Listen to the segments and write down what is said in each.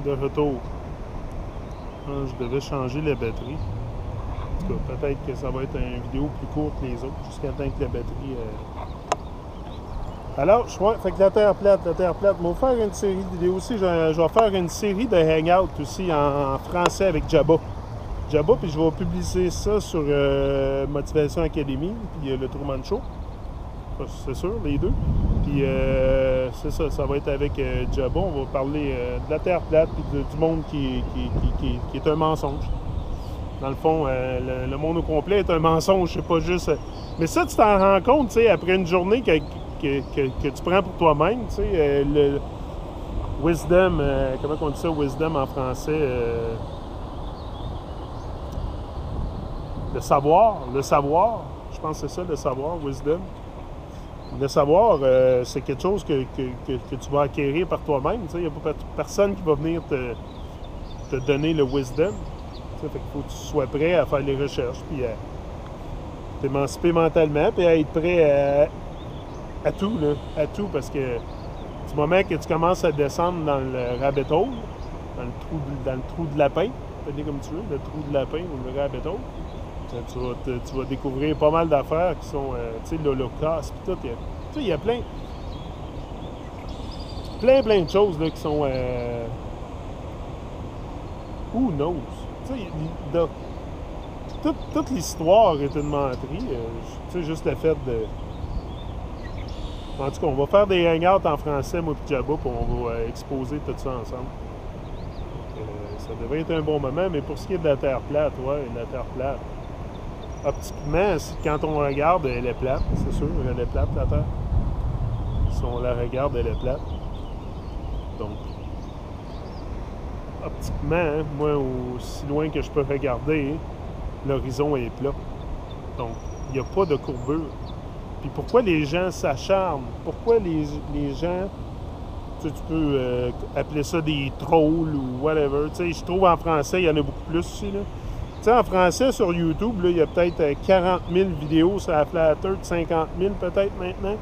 de retour. Je devais changer la batterie. En tout cas, peut-être que ça va être une vidéo plus courte que les autres, jusqu'à temps que la batterie... Alors, fait que la Terre plate. On va faire une série de vidéos aussi. Je vais faire une série de hangout aussi en français avec Jabba. Puis je vais publier ça sur Motivation Academy, puis le Truman Show. C'est sûr, les deux. Puis c'est ça, ça va être avec Jabba. On va parler de la Terre plate, puis du monde qui est un mensonge. Dans le fond, le monde au complet est un mensonge, c'est pas juste... Mais ça, tu t'en rends compte, tu sais, après une journée que tu prends pour toi-même, tu sais, le wisdom, comment on dit ça, wisdom en français? Le savoir, je pense que c'est ça, le savoir, wisdom. Le savoir, c'est quelque chose que tu vas acquérir par toi-même. Il n'y a pas personne qui va venir te donner le wisdom. Fait qu'il faut que tu sois prêt à faire les recherches, puis à t'émanciper mentalement, puis à être prêt à tout, là, à tout, parce que du moment que tu commences à descendre dans le rabbit hole, dans le trou de lapin, appelle-le comme tu veux, le trou de lapin ou le rabbit hole, tu vas découvrir pas mal d'affaires qui sont, tu sais, l'Holocauste, puis tout. Tu sais, il y a plein de choses là, qui sont... who knows? Tu sais, toute l'histoire est une menterie. Tu sais, juste le fait de... En tout cas, on va faire des hangouts en français, moi et Jabba, puis on va exposer tout ça ensemble. Ça devrait être un bon moment, mais pour ce qui est de la Terre plate, la Terre plate. Optiquement, quand on regarde, elle est plate, c'est sûr, elle est plate, la Terre. Si on la regarde, elle est plate. Donc, optiquement, hein, moi, aussi loin que je peux regarder, l'horizon est plat. Donc, il n'y a pas de courbure. Puis pourquoi les gens s'acharnent? Pourquoi les gens, tu peux appeler ça des trolls ou whatever. Tu sais, je trouve en français, il y en a beaucoup plus aussi, là. Tu sais, en français, sur YouTube, là, il y a peut-être 40 000 vidéos sur la Flat Earth, 50 000 peut-être maintenant.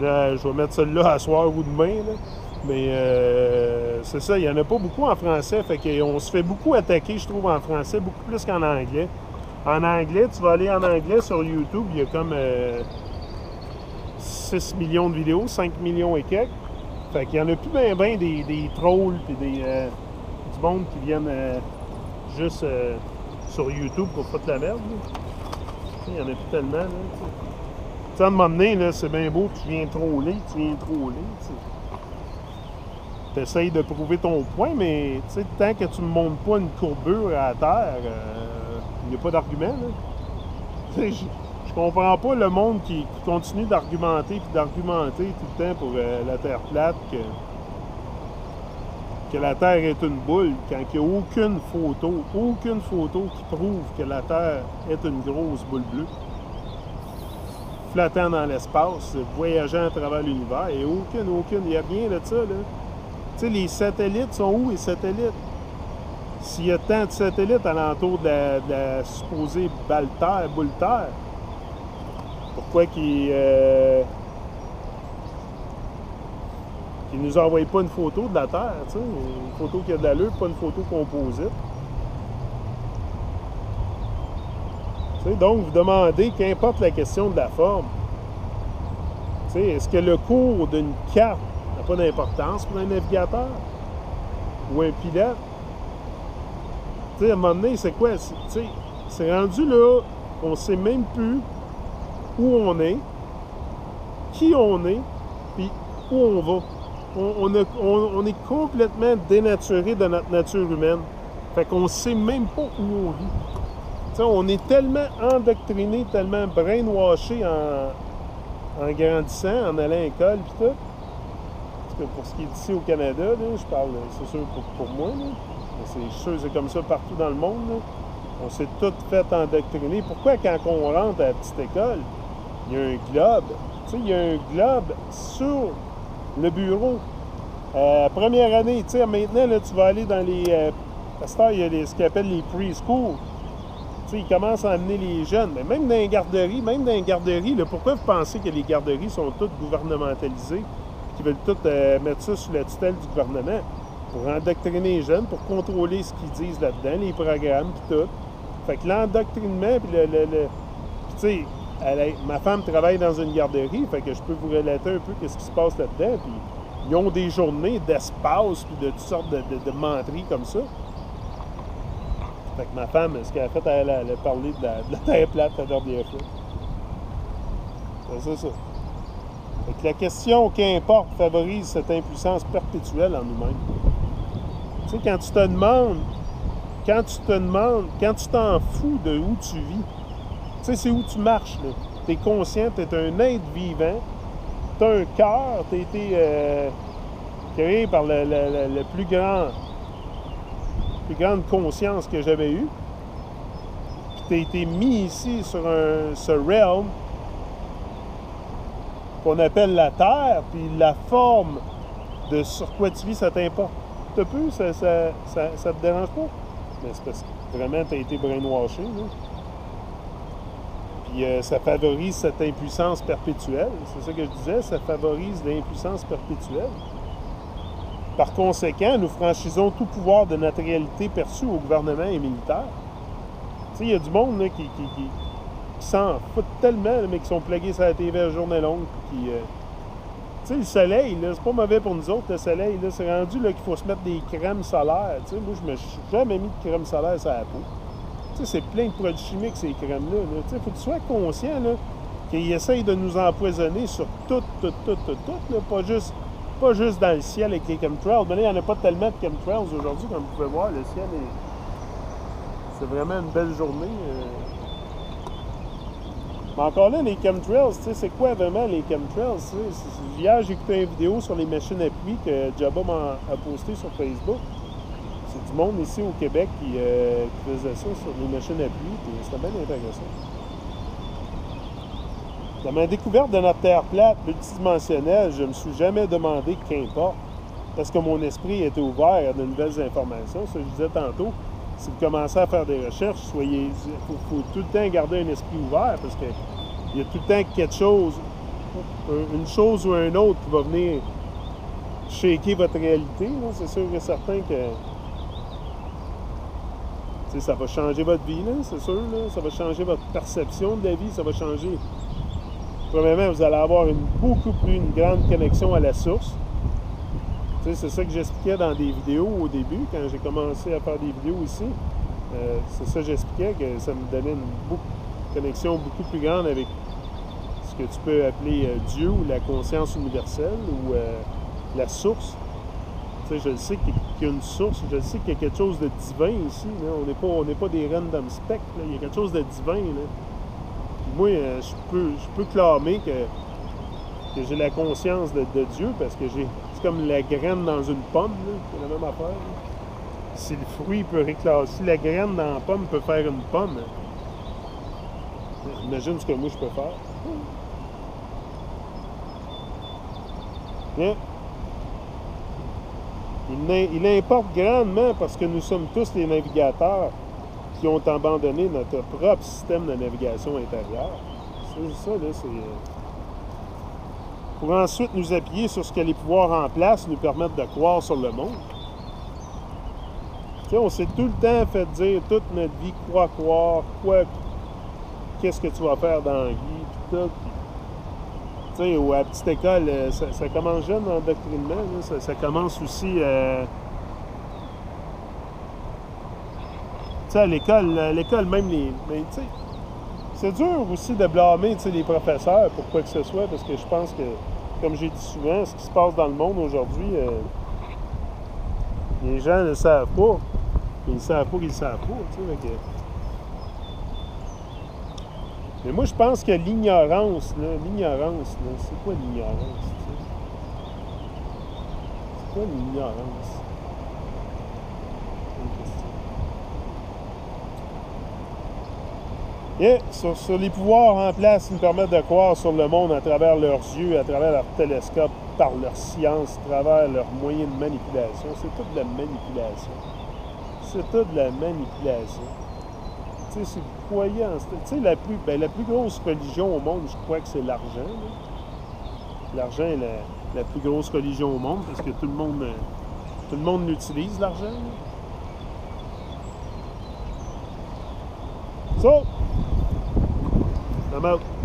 Là, je vais mettre celle-là à soir ou demain, là. Mais c'est ça, il n'y en a pas beaucoup en français. Fait qu'on se fait beaucoup attaquer, je trouve, en français, beaucoup plus qu'en anglais. En anglais, tu vas aller en anglais sur YouTube, il y a comme 6 millions de vidéos, 5 millions et quelques. Fait qu'il y en a plus ben des trolls puis du monde qui viennent juste sur YouTube pour foutre la merde. Il y en a plus tellement. Là, tu sais, à un moment donné, là, c'est bien beau, tu viens troller. Tu essayes de prouver ton point, mais tant que tu ne montes pas une courbure à la terre, il n'y a pas d'argument. Je comprends pas le monde qui continue d'argumenter tout le temps pour la Terre plate, que la Terre est une boule, quand il n'y a aucune photo qui prouve que la Terre est une grosse boule bleue, flottant dans l'espace, voyageant à travers l'univers, et aucune, il n'y a rien de ça, là. Tu sais, les satellites sont où, les satellites? S'il y a tant de satellites alentour de la supposée boule Terre, pourquoi qu'ils nous envoient pas une photo de la Terre, tu sais, une photo qui a de l'allure, pas une photo composite? Tu sais, donc, vous demandez, qu'importe la question de la forme, tu sais, est-ce que le cours d'une carte n'a pas d'importance pour un navigateur ou un pilote? Tu sais, à un moment donné, c'est quoi? Tu sais, c'est rendu là, on sait même plus où on est, qui on est, puis où on va. On est complètement dénaturé de notre nature humaine. Fait qu'on sait même pas où on vit. T'sais, on est tellement endoctriné, tellement brainwashé en grandissant, en allant à l'école, puis tout. Parce que pour ce qui est ici au Canada, là, je parle, c'est sûr pour moi, là. C'est sûr que c'est comme ça partout dans le monde, là. On s'est tout fait endoctriner. Pourquoi quand on rentre à la petite école, il y a un globe? Tu sais, il y a un globe sur le bureau. Première année, tu sais, maintenant, là, tu vas aller dans les... à cette heure, il y a ce qu'ils appellent les preschool. Tu sais, ils commencent à amener les jeunes. Mais même dans les garderies, là, pourquoi vous pensez que les garderies sont toutes gouvernementalisées, qu'ils veulent toutes mettre ça sous la tutelle du gouvernement? pour endoctriner les jeunes, pour contrôler ce qu'ils disent là-dedans, les programmes, puis tout. Fait que l'endoctrinement, puis puis tu sais, ma femme travaille dans une garderie, fait que je peux vous relater un peu ce qui se passe là-dedans, puis ils ont des journées d'espace, puis de toutes sortes de menteries comme ça. Fait que ma femme, ce qu'elle a fait, elle a parlé de la terre plate la dernière fois. C'est ça. Fait que la question qu'importe favorise cette impuissance perpétuelle en nous-mêmes. Tu sais, quand tu t'en fous de où tu vis, tu sais, c'est où tu marches, là. Tu es conscient, tu es un être vivant, tu as un cœur, tu as été créé par le plus grande conscience que j'avais eue. Puis tu as été mis ici sur ce realm qu'on appelle la Terre, puis la forme de sur quoi tu vis, ça t'importe peu, ça te dérange pas. Mais c'est parce que vraiment, tu as été brainwashé, là. Puis ça favorise cette impuissance perpétuelle. C'est ça que je disais, ça favorise l'impuissance perpétuelle. Par conséquent, nous franchissons tout pouvoir de notre réalité perçue au gouvernement et militaire. Tu sais, il y a du monde là, qui s'en foutent tellement, là, mais qui sont plagués sur la TV à journée longue. Puis, tu sais, le soleil, là, c'est pas mauvais pour nous autres, le soleil. Là, c'est rendu là, qu'il faut se mettre des crèmes solaires. Tu sais, moi, je me suis jamais mis de crème solaire sur la peau. Tu sais, c'est plein de produits chimiques, ces crèmes-là. Là. Tu sais, faut que tu sois conscient là, qu'ils essayent de nous empoisonner sur tout, là, pas juste dans le ciel avec les chemtrails. Mais là, il n'y en a pas tellement de chemtrails aujourd'hui, comme vous pouvez voir. Le ciel c'est vraiment une belle journée. Mais encore là, les chemtrails, tu sais, c'est quoi vraiment les chemtrails? Hier, j'ai écouté une vidéo sur les machines à pluie que Jabba a posté sur Facebook. C'est du monde ici au Québec qui faisait ça sur les machines à pluie, puis c'était bien intéressant. Dans ma découverte de notre Terre plate multidimensionnelle, je ne me suis jamais demandé qu'importe, parce que mon esprit était ouvert à de nouvelles informations. Ça, je disais tantôt, si vous commencez à faire des recherches, il faut tout le temps garder un esprit ouvert, parce qu'il y a tout le temps quelque chose, une chose ou un autre qui va venir shaker votre réalité. C'est sûr et certain que ça va changer votre vie, là, c'est sûr. Là. Ça va changer votre perception de la vie, ça va changer. Premièrement, vous allez avoir une grande connexion à la source. C'est ça que j'expliquais dans des vidéos au début, quand j'ai commencé à faire des vidéos ici. C'est ça que j'expliquais, que ça me donnait une connexion beaucoup plus grande avec ce que tu peux appeler Dieu ou la conscience universelle ou la source. Je sais qu'il y a une source, je sais qu'il y a quelque chose de divin ici. Là. On n'est pas des random spectres. Là. Il y a quelque chose de divin. Là. Puis moi, je peux clamer que j'ai la conscience de Dieu parce que c'est comme la graine dans une pomme. C'est la même affaire. Là. Si le fruit peut réclamer, si la graine dans la pomme peut faire une pomme, imagine ce que moi je peux faire. Bien. Il importe grandement parce que nous sommes tous les navigateurs qui ont abandonné notre propre système de navigation intérieure. C'est ça, là, c'est... Pour ensuite nous appuyer sur ce que les pouvoirs en place nous permettent de croire sur le monde. Tu sais, on s'est tout le temps fait dire toute notre vie, croire, qu'est-ce que tu vas faire dans la vie, puis tout. Tu sais, à la petite école, ça commence jeune en endoctrinement, ça commence aussi... tu sais, à l'école même, mais tu sais, c'est dur aussi de blâmer les professeurs pour quoi que ce soit, parce que je pense que, comme j'ai dit souvent, ce qui se passe dans le monde aujourd'hui, les gens ne le savent pas. Ils ne savent pas qu'ils ne le savent pas, tu sais. Mais moi, je pense que l'ignorance, c'est quoi l'ignorance? C'est quoi l'ignorance? Et sur les pouvoirs en place, ils nous permettent de croire sur le monde à travers leurs yeux, à travers leur télescope, par leur science, à travers leurs moyens de manipulation. C'est toute de la manipulation. C'est toute de la manipulation. Tu sais, si vous croyez en... Tu sais, la plus grosse religion au monde, je crois que c'est l'argent. L'argent est la plus grosse religion au monde parce que tout le monde Tout le monde l'utilise, l'argent. So, I'm out.